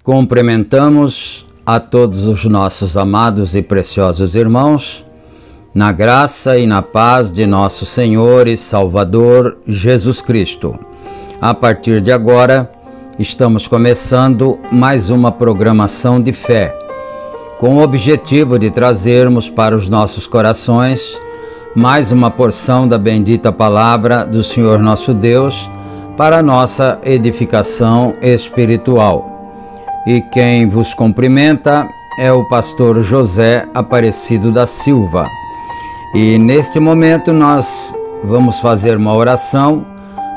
Cumprimentamos a todos os nossos amados e preciosos irmãos, na graça e na paz de nosso Senhor e Salvador Jesus Cristo. A partir de agora, estamos começando mais uma programação de fé, com o objetivo de trazermos para os nossos corações mais uma porção da bendita palavra do Senhor nosso Deus para a nossa edificação espiritual. E quem vos cumprimenta é o pastor José Aparecido da Silva. E neste momento nós vamos fazer uma oração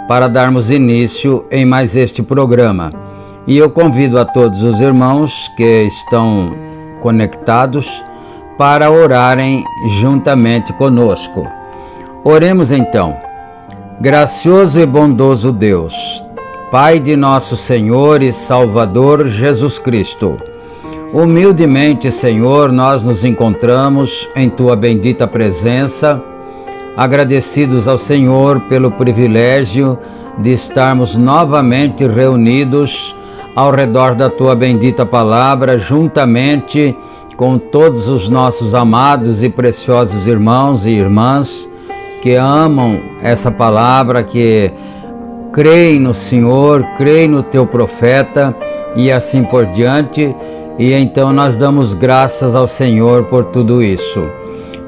para darmos início em mais este programa. E eu convido a todos os irmãos que estão conectados para orarem juntamente conosco. Oremos então. Gracioso e bondoso Deus, Pai de nosso Senhor e Salvador Jesus Cristo, humildemente, Senhor, nós nos encontramos em Tua bendita presença, agradecidos ao Senhor pelo privilégio de estarmos novamente reunidos ao redor da Tua bendita palavra, juntamente com todos os nossos amados e preciosos irmãos e irmãs que amam essa palavra, que creem no Senhor, creem no Teu profeta e assim por diante. E então nós damos graças ao Senhor por tudo isso.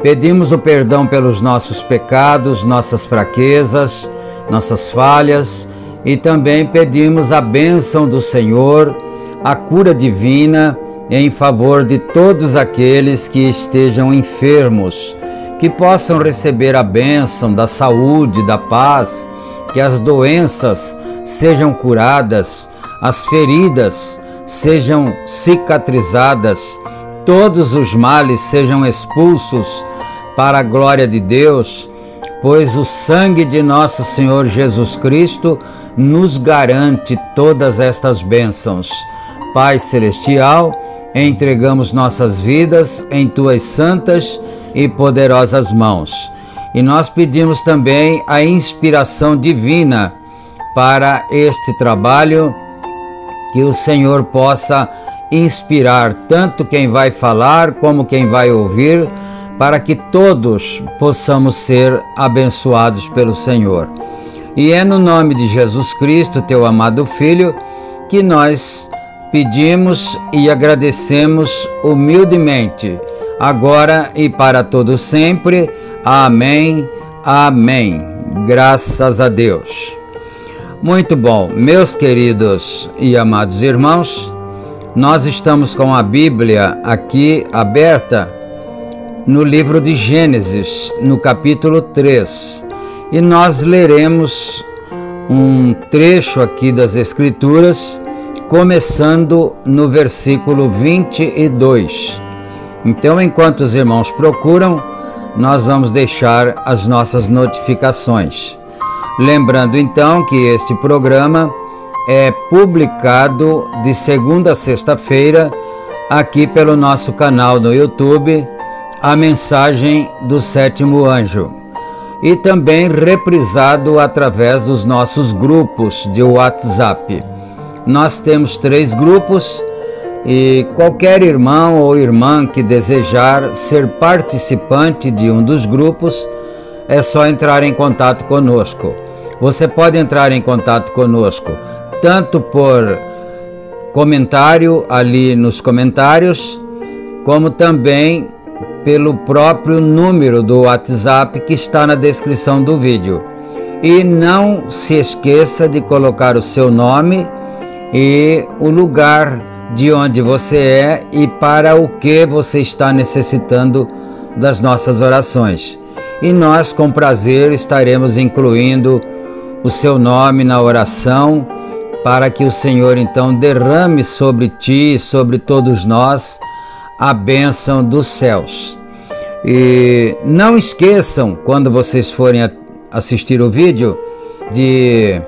Pedimos o perdão pelos nossos pecados, nossas fraquezas, nossas falhas, e também pedimos a bênção do Senhor, a cura divina em favor de todos aqueles que estejam enfermos, que possam receber a bênção da saúde, da paz, que as doenças sejam curadas, as feridas sejam cicatrizadas, todos os males sejam expulsos para a glória de Deus, pois o sangue de nosso Senhor Jesus Cristo nos garante todas estas bênçãos. Pai Celestial, entregamos nossas vidas em Tuas santas e poderosas mãos. E nós pedimos também a inspiração divina para este trabalho, que o Senhor possa inspirar tanto quem vai falar como quem vai ouvir, para que todos possamos ser abençoados pelo Senhor. E é no nome de Jesus Cristo, Teu amado Filho, que nós pedimos e agradecemos humildemente, agora e para todo sempre. Amém, amém. Graças a Deus. Muito bom, meus queridos e amados irmãos, nós estamos com a Bíblia aqui aberta no livro de Gênesis, no capítulo 3, e nós leremos um trecho aqui das Escrituras, começando no versículo 22. Então, enquanto os irmãos procuram, nós vamos deixar as nossas notificações. Lembrando então que este programa é publicado de segunda a sexta-feira aqui pelo nosso canal no YouTube, A Mensagem do Sétimo Anjo, e também reprisado através dos nossos grupos de WhatsApp. Nós temos 3 grupos e qualquer irmão ou irmã que desejar ser participante de um dos grupos, é só entrar em contato conosco. Você pode entrar em contato conosco tanto por comentário ali nos comentários, como também pelo próprio número do WhatsApp que está na descrição do vídeo. E não se esqueça de colocar o seu nome e o lugar de onde você é e para o que você está necessitando das nossas orações. E nós, com prazer, estaremos incluindo o seu nome na oração, para que o Senhor então derrame sobre ti e sobre todos nós a bênção dos céus. E não esqueçam, quando vocês forem assistir o vídeo, de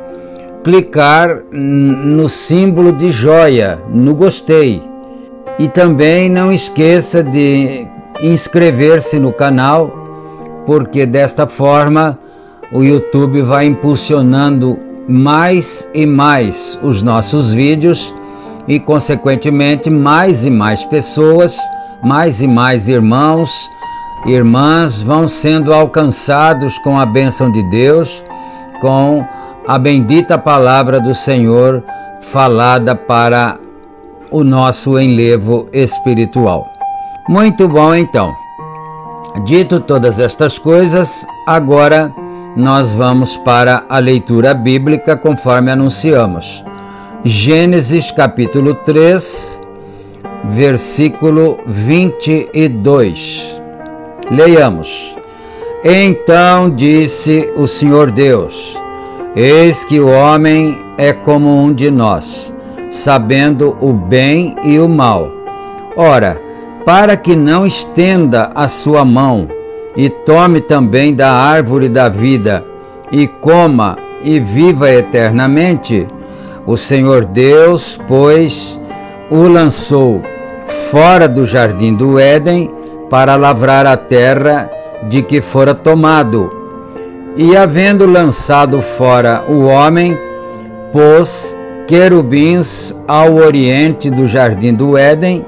clicar no símbolo de joia, no gostei. E também não esqueça de inscrever-se no canal, porque desta forma o YouTube vai impulsionando mais e mais os nossos vídeos e, consequentemente, mais e mais pessoas, mais e mais irmãos e irmãs vão sendo alcançados com a bênção de Deus, com a bendita palavra do Senhor falada para o nosso enlevo espiritual. Muito bom, então. Dito todas estas coisas, agora nós vamos para a leitura bíblica conforme anunciamos. Gênesis capítulo 3, versículo 22. Leiamos. Então disse o Senhor Deus: eis que o homem é como um de nós, sabendo o bem e o mal. Ora, para que não estenda a sua mão e tome também da árvore da vida, e coma e viva eternamente, o Senhor Deus, pois, o lançou fora do jardim do Éden para lavrar a terra de que fora tomado. E havendo lançado fora o homem, pôs querubins ao oriente do jardim do Éden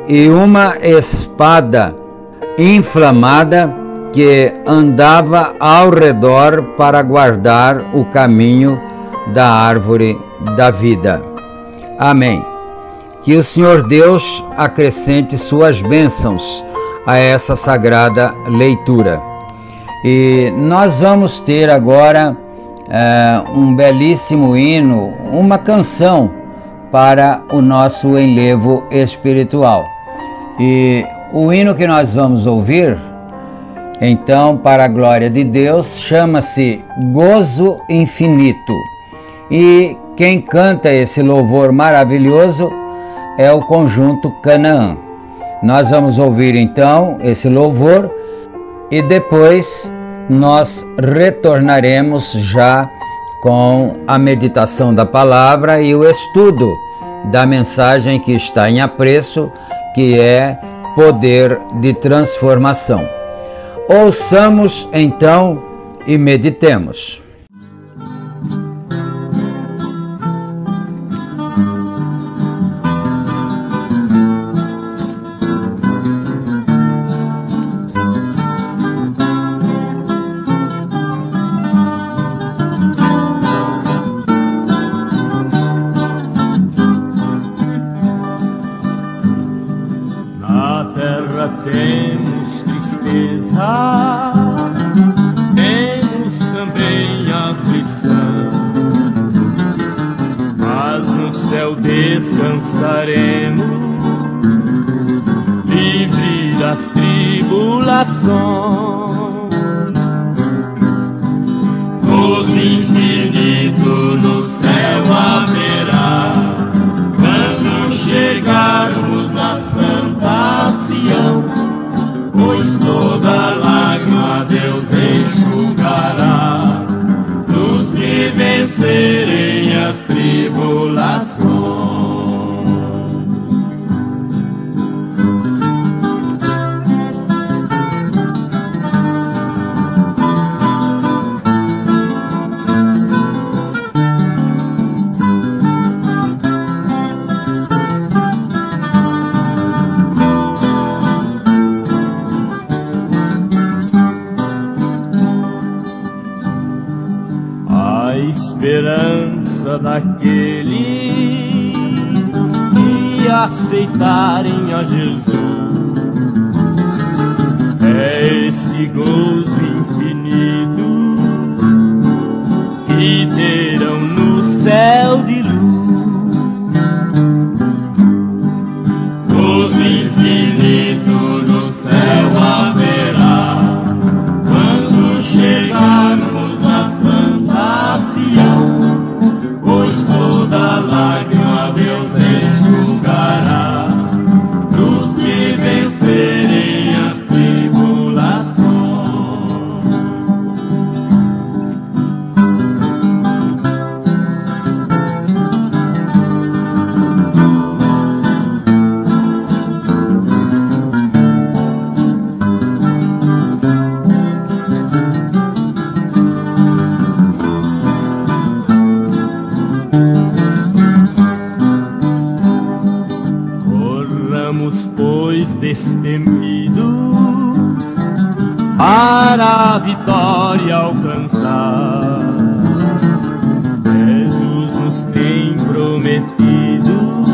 e uma espada inflamada que andava ao redor para guardar o caminho da árvore da vida. Amém. Que o Senhor Deus acrescente suas bênçãos a essa sagrada leitura. E nós vamos ter agora um belíssimo hino, uma canção para o nosso enlevo espiritual. E o hino que nós vamos ouvir, então, para a glória de Deus, chama-se Gozo Infinito. E quem canta esse louvor maravilhoso é o conjunto Canaã. Nós vamos ouvir então esse louvor e depois nós retornaremos já com a meditação da palavra e o estudo da mensagem que está em apreço, que é poder de transformação. Ouçamos então e meditemos. Temos tristeza, temos também aflição, mas no céu descansaremos, livre das tribulações. Gozo infinito no céu haverá, quando chegarmos a Santa Sião, pois toda lágrima Deus enxugará, dos que vencerem as tribulações. Esperança daqueles que aceitarem a Jesus é este gozo infinito que terão no céu de luz. Gozo infinito no céu haverá, quando chegarmos a Santa Sião, pois toda lágrima Deus enxugará, dos que vencerem as tribulações. Pois destemidos para a vitória alcançar, Jesus nos tem prometido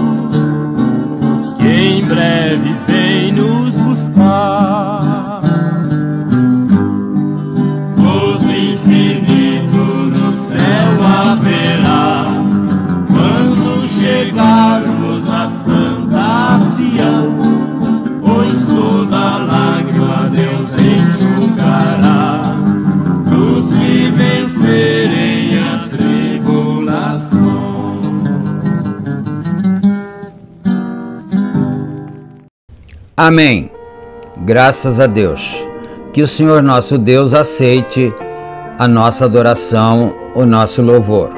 que em breve vem nos buscar. Gozo infinito no céu haverá, quando chegarmos a Santa Sião, pois toda lágrima Deus enxugará, dos que vencerem as tribulações. Amém. Graças a Deus. Que o Senhor nosso Deus aceite a nossa adoração, o nosso louvor.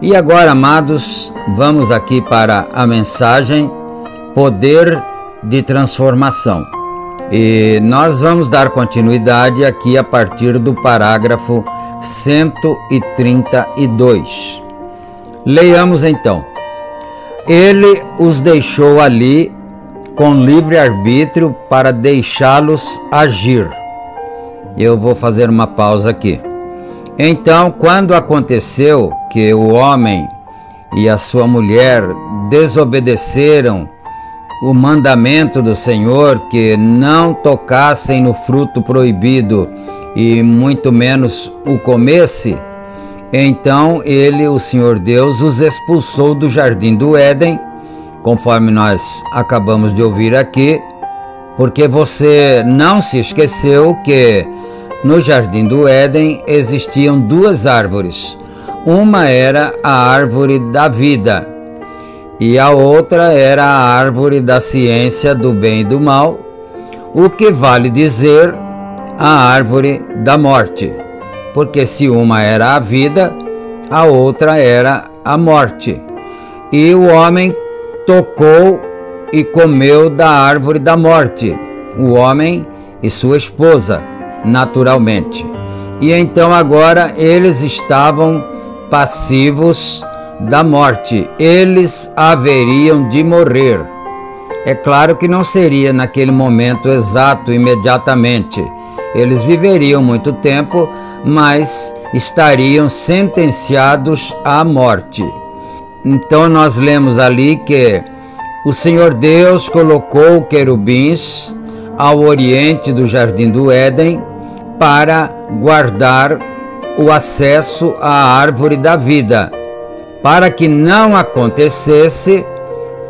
E agora, amados, vamos aqui para a mensagem Poder de Transformação. E nós vamos dar continuidade aqui a partir do parágrafo 132. Leiamos então. Ele os deixou ali com livre-arbítrio para deixá-los agir. Eu vou fazer uma pausa aqui. Então, quando aconteceu que o homem e a sua mulher desobedeceram o mandamento do Senhor, que não tocassem no fruto proibido e muito menos o comesse, Então o Senhor Deus, os expulsou do jardim do Éden, conforme nós acabamos de ouvir aqui, porque você não se esqueceu que no jardim do Éden existiam duas árvores. Uma era a árvore da vida e a outra era a árvore da ciência do bem e do mal, o que vale dizer a árvore da morte, porque se uma era a vida, a outra era a morte. E o homem tocou e comeu da árvore da morte, o homem e sua esposa, naturalmente. E então agora eles estavam passivos da morte, eles haveriam de morrer. É claro que não seria naquele momento exato, imediatamente. Eles viveriam muito tempo, mas estariam sentenciados à morte. Então nós lemos ali que o Senhor Deus colocou querubins ao oriente do jardim do Éden para guardar o acesso à árvore da vida, para que não acontecesse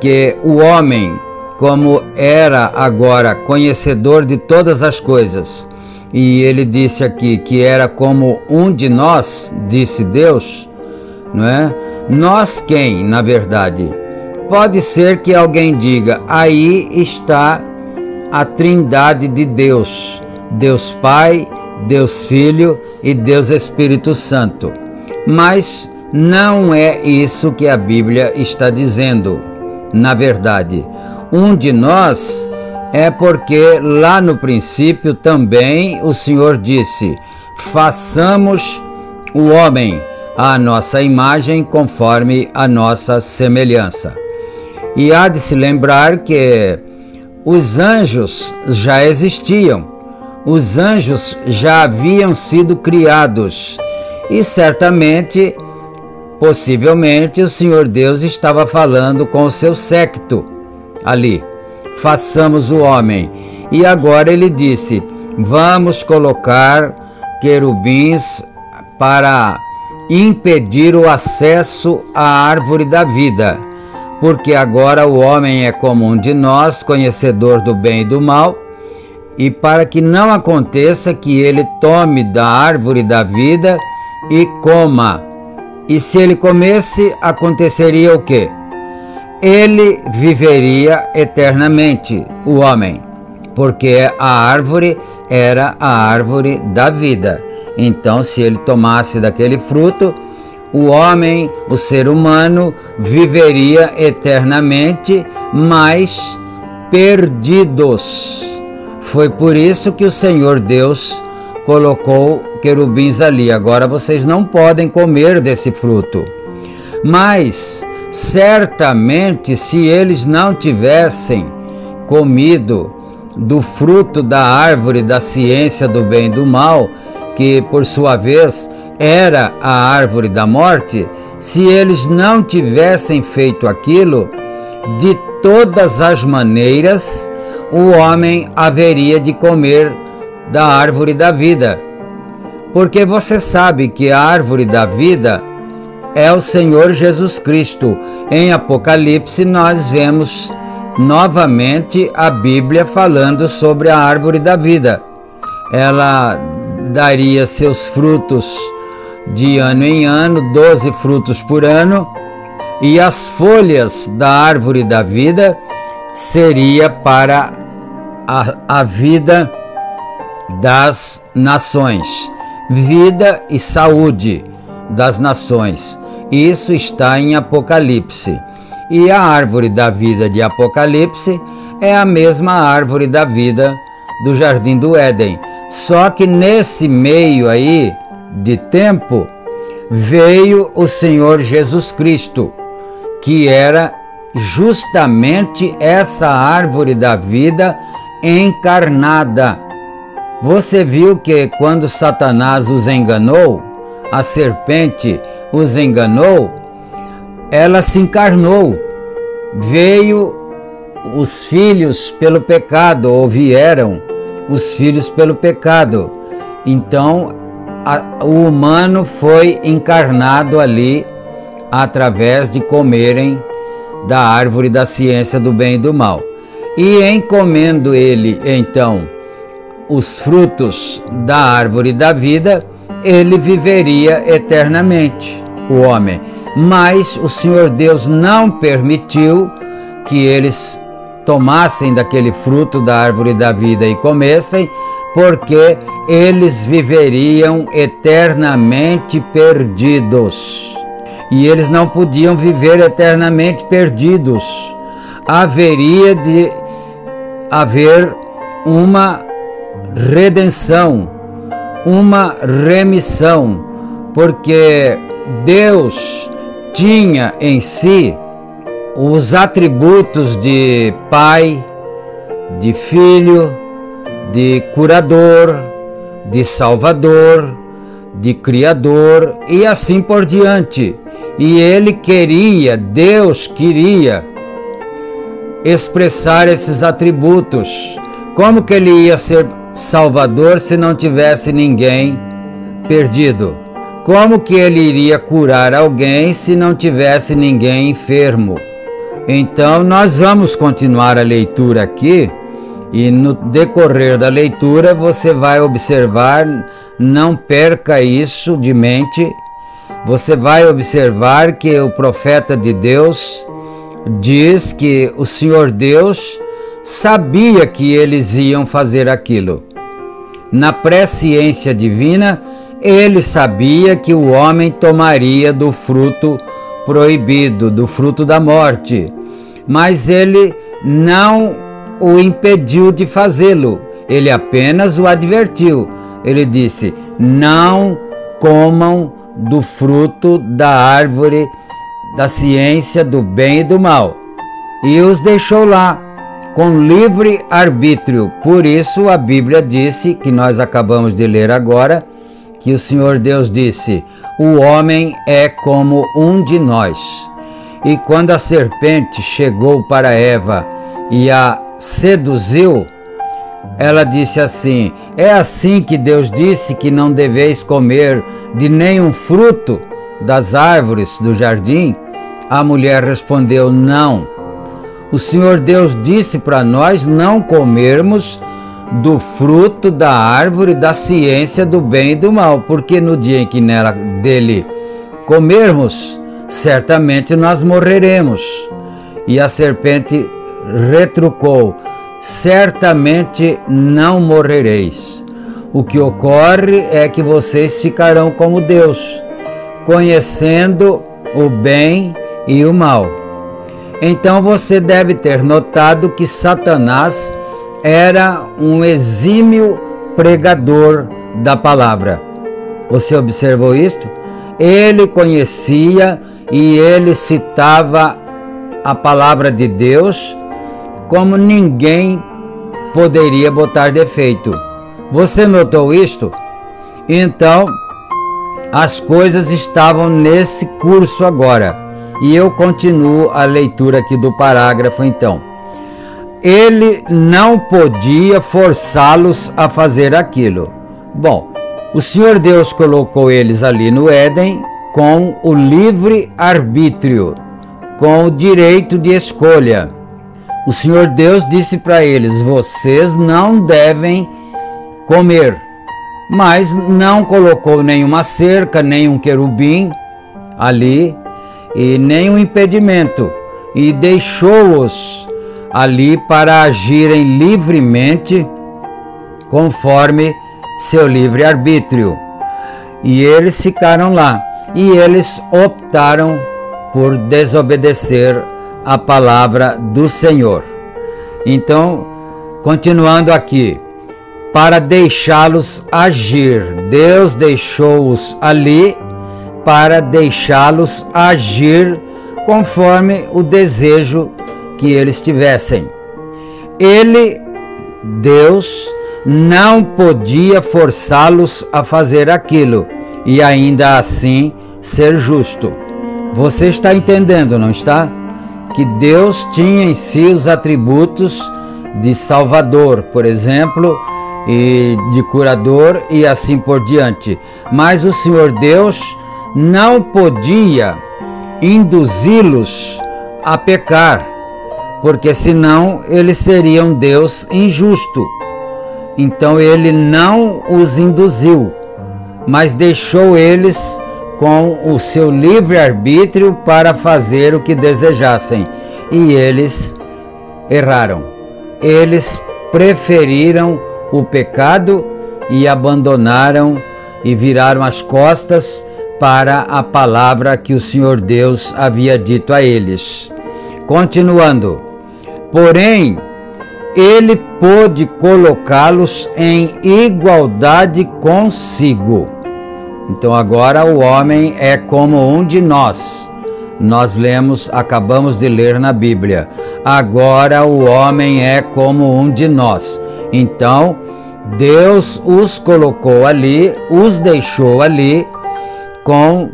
que o homem, como era agora conhecedor de todas as coisas, e ele disse aqui que era como um de nós, disse Deus, não é? Nós quem, na verdade? Pode ser que alguém diga, aí está a trindade de Deus, Deus Pai, Deus Filho e Deus Espírito Santo. Mas não é isso que a Bíblia está dizendo. Na verdade, um de nós é porque lá no princípio também o Senhor disse, façamos o homem à nossa imagem conforme a nossa semelhança. E há de se lembrar que os anjos já existiam, os anjos já haviam sido criados e certamente, possivelmente, o Senhor Deus estava falando com o seu séquito ali, façamos o homem. E agora ele disse, vamos colocar querubins para impedir o acesso à árvore da vida, porque agora o homem é como um de nós, conhecedor do bem e do mal, e para que não aconteça que ele tome da árvore da vida e coma. E se ele comesse, aconteceria o quê? Ele viveria eternamente, o homem, porque a árvore era a árvore da vida. Então, se ele tomasse daquele fruto, o homem, o ser humano, viveria eternamente, mas perdidos. Foi por isso que o Senhor Deus colocou querubins ali. Agora vocês não podem comer desse fruto. Mas, certamente, se eles não tivessem comido do fruto da árvore da ciência do bem e do mal, que por sua vez era a árvore da morte, se eles não tivessem feito aquilo, de todas as maneiras, o homem haveria de comer da árvore da vida. Porque você sabe que a árvore da vida é o Senhor Jesus Cristo. Em Apocalipse nós vemos novamente a Bíblia falando sobre a árvore da vida. Ela daria seus frutos de ano em ano, 12 frutos por ano, e as folhas da árvore da vida seria para a vida das nações, vida e saúde das nações. Isso está em Apocalipse. E a árvore da vida de Apocalipse é a mesma árvore da vida do Jardim do Éden. Só que nesse meio aí de tempo veio o Senhor Jesus Cristo, que era justamente essa árvore da vida encarnada. Você viu que quando Satanás os enganou, a serpente os enganou, ela se encarnou. Veio os filhos pelo pecado, ou vieram os filhos pelo pecado. Então, o humano foi encarnado ali através de comerem da árvore da ciência do bem e do mal. E em comendo ele, então, os frutos da árvore da vida, ele viveria eternamente, o homem. Mas o Senhor Deus não permitiu que eles tomassem daquele fruto da árvore da vida e comessem, porque eles viveriam eternamente perdidos. E eles não podiam viver eternamente perdidos. Haveria de haver uma redenção, uma remissão, porque Deus tinha em si os atributos de Pai, de Filho, de Curador, de Salvador, de Criador e assim por diante. E ele queria, Deus queria expressar esses atributos. Como que ele ia ser Salvador se não tivesse ninguém perdido? Como que ele iria curar alguém se não tivesse ninguém enfermo? Então nós vamos continuar a leitura aqui e no decorrer da leitura você vai observar, não perca isso de mente, você vai observar que o profeta de Deus diz que o Senhor Deus sabia que eles iam fazer aquilo. Na presciência divina, ele sabia que o homem tomaria do fruto proibido, do fruto da morte, mas ele não o impediu de fazê-lo, ele apenas o advertiu. Ele disse: não comam do fruto da árvore da ciência do bem e do mal, e os deixou lá com livre arbítrio. Por isso a Bíblia disse, que nós acabamos de ler agora, que o Senhor Deus disse: o homem é como um de nós. E quando a serpente chegou para Eva e a seduziu, ela disse assim: é assim que Deus disse que não deveis comer de nenhum fruto das árvores do jardim? A mulher respondeu: não. O Senhor Deus disse para nós não comermos do fruto da árvore da ciência do bem e do mal, porque no dia em que dele comermos, certamente nós morreremos. E a serpente retrucou: certamente não morrereis. O que ocorre é que vocês ficarão como Deus, conhecendo o bem e o mal. Então você deve ter notado que Satanás era um exímio pregador da palavra. Você observou isto? Ele conhecia e ele citava a palavra de Deus como ninguém poderia botar defeito. Você notou isto? Então, as coisas estavam nesse curso agora. E eu continuo a leitura aqui do parágrafo então. Ele não podia forçá-los a fazer aquilo. Bom, o Senhor Deus colocou eles ali no Éden com o livre arbítrio, com o direito de escolha. O Senhor Deus disse para eles: vocês não devem comer, mas não colocou nenhuma cerca, nenhum querubim ali, e nenhum impedimento, e deixou-os ali para agirem livremente conforme seu livre-arbítrio. E eles ficaram lá, e eles optaram por desobedecer a palavra do Senhor. Então, continuando aqui, para deixá-los agir, Deus deixou-os ali para deixá-los agir conforme o desejo que eles tivessem. Ele, Deus, não podia forçá-los a fazer aquilo e ainda assim ser justo. Você está entendendo, não está? Que Deus tinha em si os atributos de Salvador. Por exemplo, e de curador e assim por diante. Mas o Senhor Deus não podia induzi-los a pecar, porque senão eles seriam Deus injusto. Então ele não os induziu, mas deixou eles com o seu livre-arbítrio para fazer o que desejassem. E eles erraram. Eles preferiram o pecado e abandonaram e viraram as costas para a palavra que o Senhor Deus havia dito a eles. Continuando. Porém, ele pôde colocá-los em igualdade consigo. Então agora o homem é como um de nós. Nós acabamos de ler na Bíblia. Agora o homem é como um de nós. Então Deus os colocou ali, os deixou ali com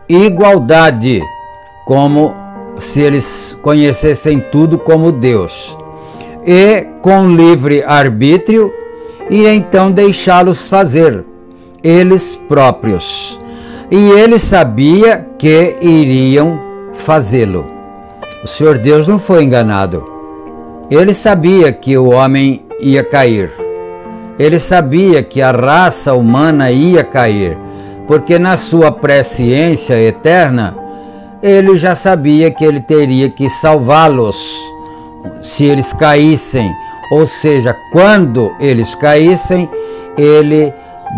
igualdade, como se eles conhecessem tudo como Deus, e com livre arbítrio, e então deixá-los fazer eles próprios. E ele sabia que iriam fazê-lo. O Senhor Deus não foi enganado. Ele sabia que o homem ia cair. Ele sabia que a raça humana ia cair, porque na sua presciência eterna, ele já sabia que ele teria que salvá-los se eles caíssem, ou seja, quando eles caíssem, ele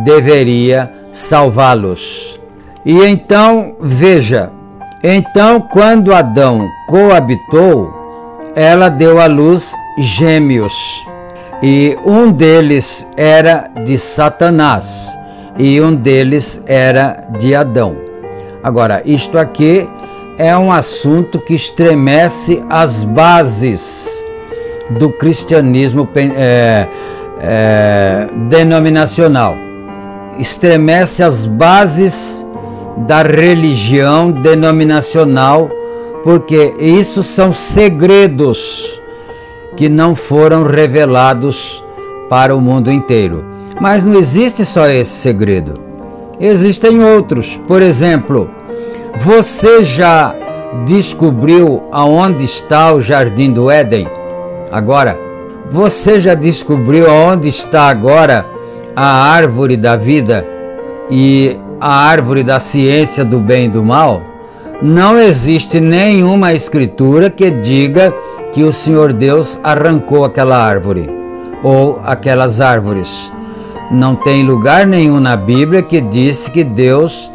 deveria salvá-los. E então, veja, então quando Adão coabitou, ela deu à luz gêmeos, e um deles era de Satanás, e um deles era de Adão. Agora, isto aqui é um assunto que estremece as bases do cristianismo denominacional. Estremece as bases da religião denominacional, porque isso são segredos que não foram revelados para o mundo inteiro. Mas não existe só esse segredo. Existem outros. Por exemplo, você já descobriu aonde está o Jardim do Éden? Agora, você já descobriu aonde está agora a árvore da vida e a árvore da ciência do bem e do mal? Não existe nenhuma escritura que diga que o Senhor Deus arrancou aquela árvore ou aquelas árvores. Não tem lugar nenhum na Bíblia que disse que Deus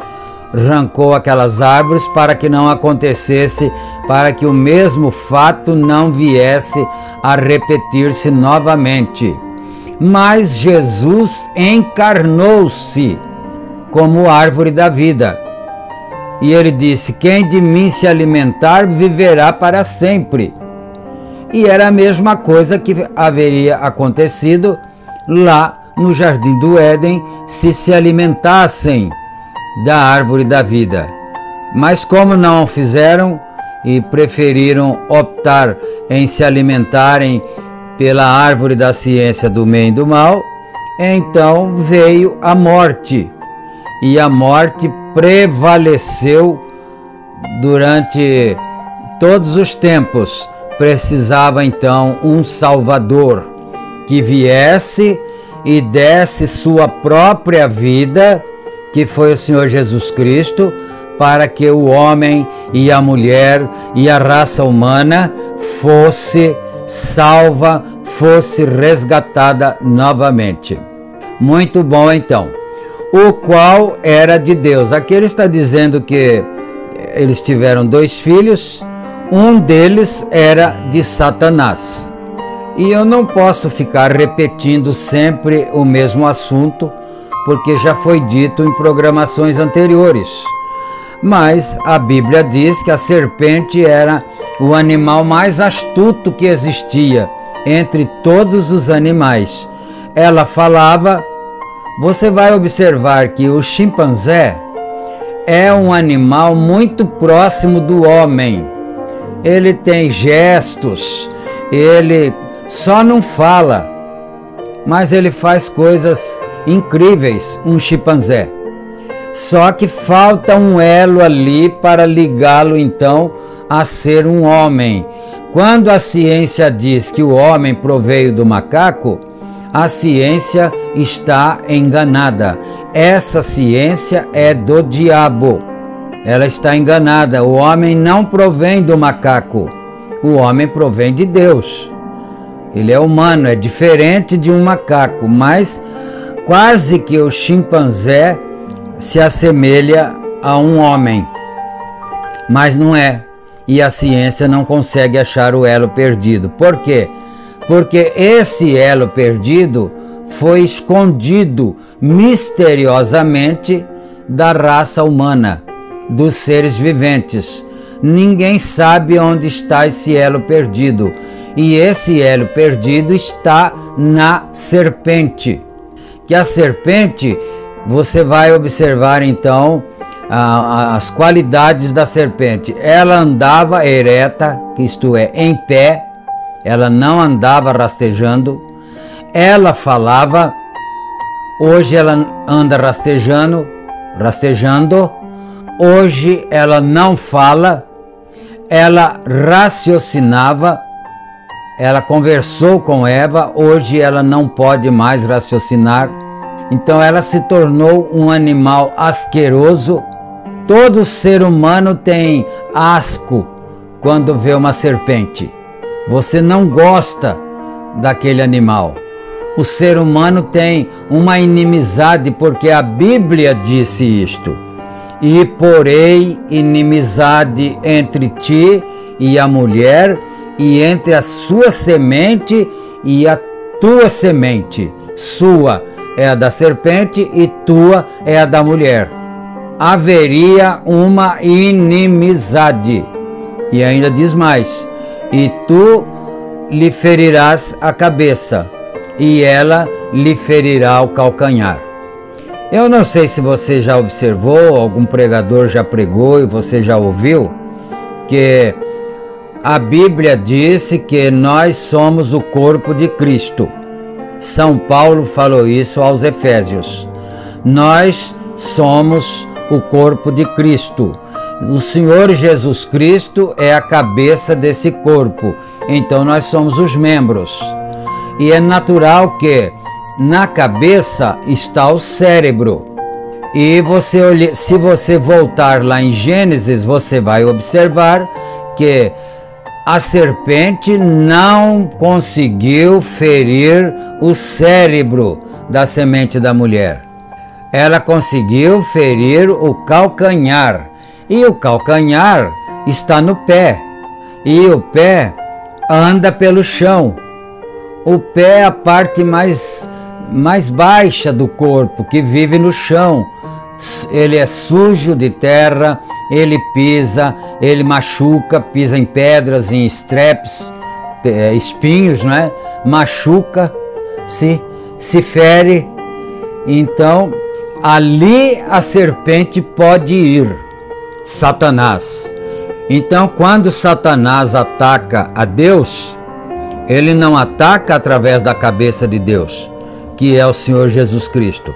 arrancou aquelas árvores para que não acontecesse, para que o mesmo fato não viesse a repetir-se novamente. Mas Jesus encarnou-se como árvore da vida. E ele disse: quem de mim se alimentar viverá para sempre. E era a mesma coisa que haveria acontecido lá no Jardim do Éden se alimentassem da árvore da vida. Mas como não o fizeram e preferiram optar em se alimentarem pela árvore da ciência do bem e do mal, então veio a morte. E a morte prevaleceu durante todos os tempos. Precisava então um Salvador que viesse e desse sua própria vida, que foi o Senhor Jesus Cristo, para que o homem e a mulher e a raça humana fosse salva, fosse resgatada novamente. Muito bom então. O qual era de Deus. Aqui ele está dizendo que eles tiveram 2 filhos, um deles era de Satanás. E eu não posso ficar repetindo sempre o mesmo assunto, porque já foi dito em programações anteriores. Mas a Bíblia diz que a serpente era o animal mais astuto que existia entre todos os animais. Ela falava. Você vai observar que o chimpanzé é um animal muito próximo do homem. Ele tem gestos, ele só não fala. mas ele faz coisas incríveis, um chimpanzé. Só que falta um elo ali para ligá-lo então a ser um homem. Quando a ciência diz que o homem proveio do macaco, a ciência está enganada. Essa ciência é do diabo. Ela está enganada. O homem não provém do macaco. O homem provém de Deus. Ele é humano, é diferente de um macaco, mas quase que o chimpanzé se assemelha a um homem. Mas não é. E a ciência não consegue achar o elo perdido. Por quê? Porque esse elo perdido foi escondido misteriosamente da raça humana, dos seres viventes. Ninguém sabe onde está esse elo perdido. E esse elo perdido está na serpente. Que a serpente, você vai observar então as qualidades da serpente. Ela andava ereta, isto é, em pé. Ela não andava rastejando. Ela falava. Hoje ela anda rastejando. Hoje ela não fala. Ela raciocinava. Ela conversou com Eva. Hoje ela não pode mais raciocinar. Então ela se tornou um animal asqueroso. Todo ser humano tem asco quando vê uma serpente. Você não gosta daquele animal. O ser humano tem uma inimizade, porque a Bíblia disse isto. E porei inimizade entre ti e a mulher, e entre a sua semente e a tua semente. Sua é a da serpente e tua é a da mulher. Haveria uma inimizade. E ainda diz mais: e tu lhe ferirás a cabeça, e ela lhe ferirá o calcanhar. Eu não sei se você já observou, algum pregador já pregou e você já ouviu, que a Bíblia disse que nós somos o corpo de Cristo. São Paulo falou isso aos Efésios. Nós somos o corpo de Cristo. O Senhor Jesus Cristo é a cabeça desse corpo. Então nós somos os membros. E é natural que na cabeça está o cérebro. E se você voltar lá em Gênesis, você vai observar que a serpente não conseguiu ferir o cérebro da semente da mulher. Ela conseguiu ferir o calcanhar. E o calcanhar está no pé. E o pé anda pelo chão. O pé é a parte mais baixa do corpo, que vive no chão. Ele é sujo de terra, ele pisa, ele machuca, pisa em pedras, em estrepes, espinhos, não é? Machuca, se fere. Então, ali a serpente pode ir, Satanás. Então, quando Satanás ataca a Deus, ele não ataca através da cabeça de Deus, que é o Senhor Jesus Cristo.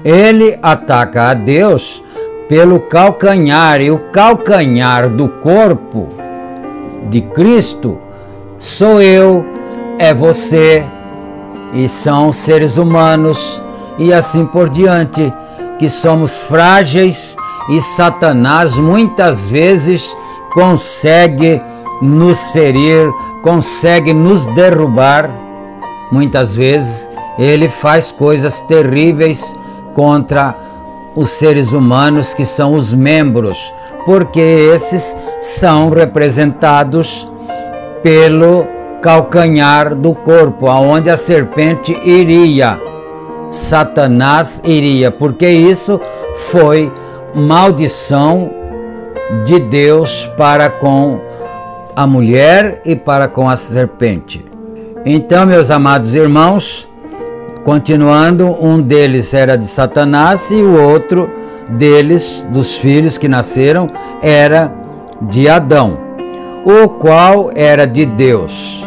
Ele ataca a Deus pelo calcanhar, e o calcanhar do corpo de Cristo sou eu, é você, e são seres humanos, e assim por diante, que somos frágeis, e Satanás muitas vezes consegue nos ferir, consegue nos derrubar. Muitas vezes ele faz coisas terríveis contra os seres humanos, que são os membros, porque esses são representados pelo calcanhar do corpo, aonde a serpente iria, Satanás iria, porque isso foi maldição de Deus para com a mulher e para com a serpente. Então, meus amados irmãos, continuando, um deles era de Satanás e o outro deles, dos filhos que nasceram, era de Adão, o qual era de Deus.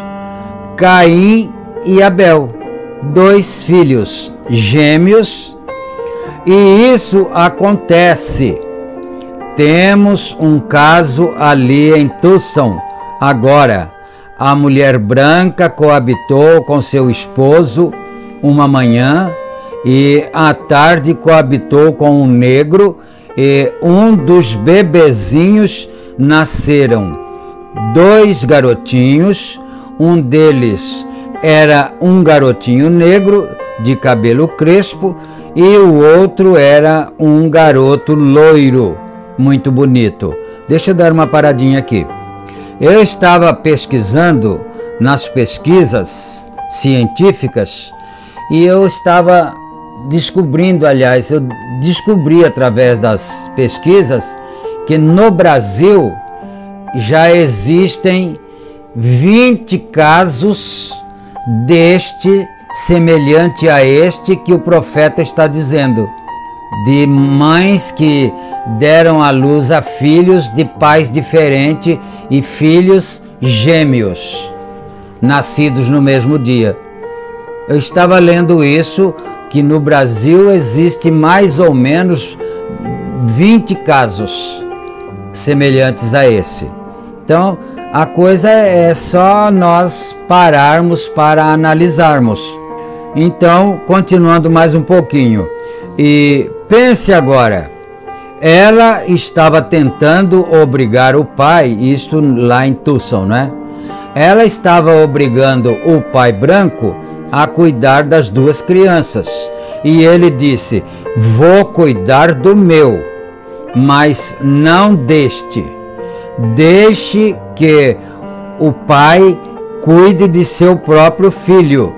Caim e Abel. 2 filhos gêmeos, e isso acontece. Temos um caso ali em Tucson agora. A mulher branca coabitou com seu esposo uma manhã e à tarde coabitou com um negro, e um dos bebezinhos nasceram 2 garotinhos. Um deles era um garotinho negro de cabelo crespo e o outro era um garoto loiro, muito bonito. Deixa eu dar uma paradinha aqui. Eu estava pesquisando nas pesquisas científicas e eu estava descobrindo, aliás, eu descobri através das pesquisas que no Brasil já existem 20 casos deste, semelhante a este que o profeta está dizendo, de mães que deram à luz a filhos de pais diferentes e filhos gêmeos, nascidos no mesmo dia. Eu estava lendo isso, que no Brasil existe mais ou menos 20 casos semelhantes a esse. Então, a coisa é só nós pararmos para analisarmos. Então, continuando mais um pouquinho. E pense agora, ela estava tentando obrigar o pai, isto lá em Tucson, né? Ela estava obrigando o pai branco a cuidar das 2 crianças. E ele disse: vou cuidar do meu, mas não deste. Deixe que o pai cuide de seu próprio filho.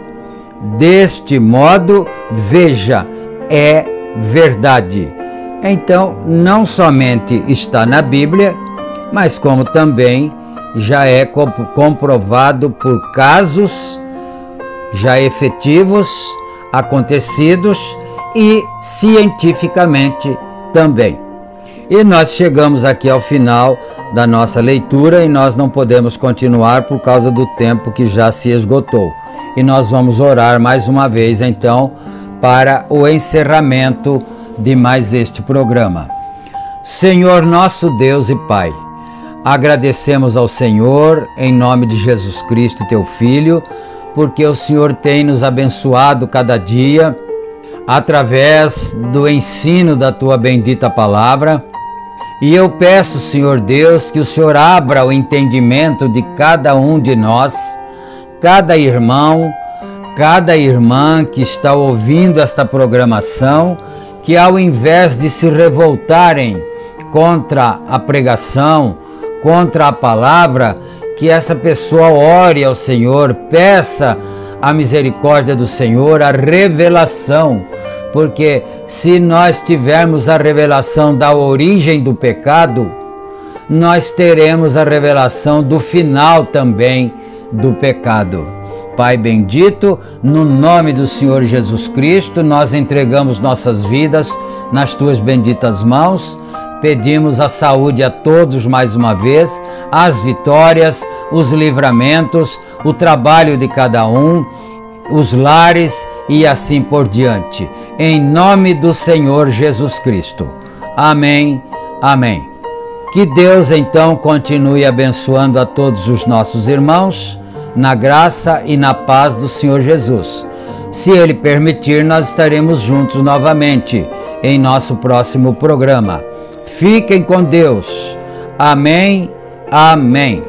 Deste modo, veja, é verdade. Então, não somente está na Bíblia, mas como também já é comprovado por casos já efetivos, acontecidos e cientificamente também. E nós chegamos aqui ao final da nossa leitura e nós não podemos continuar por causa do tempo que já se esgotou. E nós vamos orar mais uma vez então para o encerramento de mais este programa. Senhor nosso Deus e Pai, agradecemos ao Senhor em nome de Jesus Cristo, teu Filho, porque o Senhor tem nos abençoado cada dia através do ensino da tua bendita palavra. E eu peço, Senhor Deus, que o Senhor abra o entendimento de cada um de nós, cada irmão, cada irmã que está ouvindo esta programação, que ao invés de se revoltarem contra a pregação, contra a palavra, que essa pessoa ore ao Senhor, peça a misericórdia do Senhor, a revelação, porque se nós tivermos a revelação da origem do pecado, nós teremos a revelação do final também do pecado. Pai bendito, no nome do Senhor Jesus Cristo, nós entregamos nossas vidas nas tuas benditas mãos. Pedimos a saúde a todos mais uma vez, as vitórias, os livramentos, o trabalho de cada um, os lares e assim por diante. Em nome do Senhor Jesus Cristo. Amém, amém. Que Deus então continue abençoando a todos os nossos irmãos, na graça e na paz do Senhor Jesus. Se Ele permitir, nós estaremos juntos novamente em nosso próximo programa. Fiquem com Deus. Amém, amém.